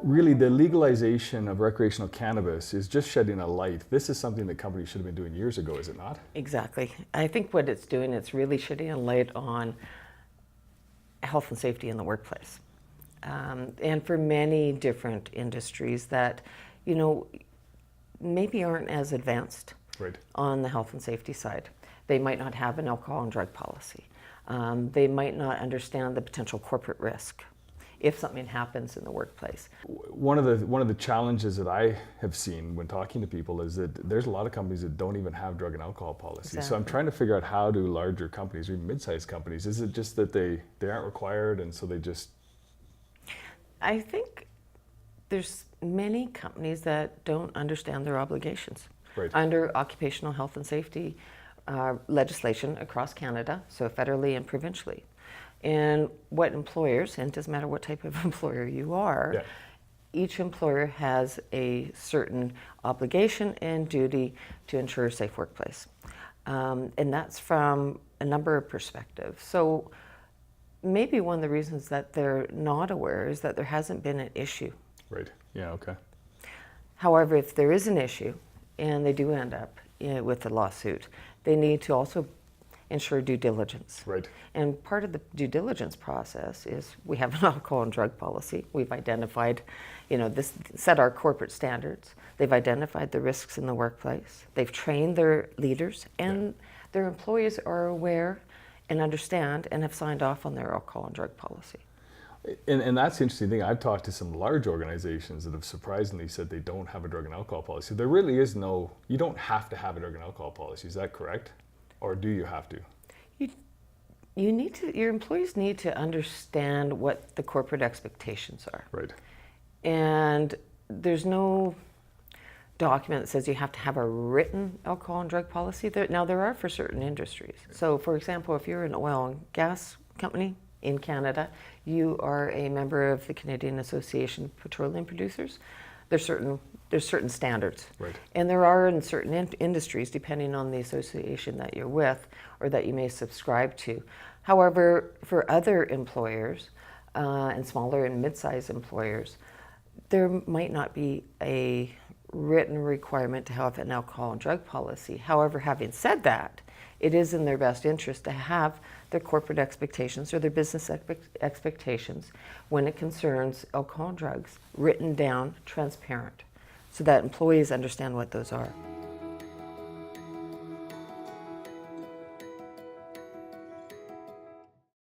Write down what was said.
really the legalization of recreational cannabis is just shedding a light. This is something that companies should have been doing years ago, is it not? Exactly. I think what it's doing, it's really shedding a light on health and safety in the workplace. And for many different industries that, maybe aren't as advanced Right. on the health and safety side. They might not have an alcohol and drug policy. They might not understand the potential corporate risk if something happens in the workplace. One of the challenges that I have seen when talking to people is that there's a lot of companies that don't even have drug and alcohol policies. Exactly. So I'm trying to figure out, how do larger companies or even mid-sized companies, is it just that they aren't required and so they just... I think there's many companies that don't understand their obligations. Right. Under occupational health and safety legislation across Canada, so federally and provincially. And what employers, and it doesn't matter what type of employer you are, Yeah. each employer has a certain obligation and duty to ensure a safe workplace. And that's from a number of perspectives. So maybe one of the reasons that they're not aware is that there hasn't been an issue. Right. Yeah, okay. However, if there is an issue and they do end up with a lawsuit, they need to also ensure due diligence. Right. And part of the due diligence process is we have an alcohol and drug policy. We've identified, set our corporate standards. They've identified the risks in the workplace. They've trained their leaders, and their employees are aware and understand and have signed off on their alcohol and drug policy. And that's the interesting thing. I've talked to some large organizations that have surprisingly said they don't have a drug and alcohol policy. There really is you don't have to have a drug and alcohol policy. Is that correct? Or do you have to? Your employees need to understand what the corporate expectations are. Right. And there's no document that says you have to have a written alcohol and drug policy. Now, there are for certain industries. So, for example, if you're an oil and gas company in Canada, you are a member of the Canadian Association of Petroleum Producers. There's certain standards. Right. And there are in certain industries, depending on the association that you're with or that you may subscribe to. However, for other employers and smaller and mid-sized employers, there might not be a written requirement to have an alcohol and drug policy. However, having said that, it is in their best interest to have their corporate expectations or their business expectations when it concerns alcohol and drugs written down, transparent, so that employees understand what those are.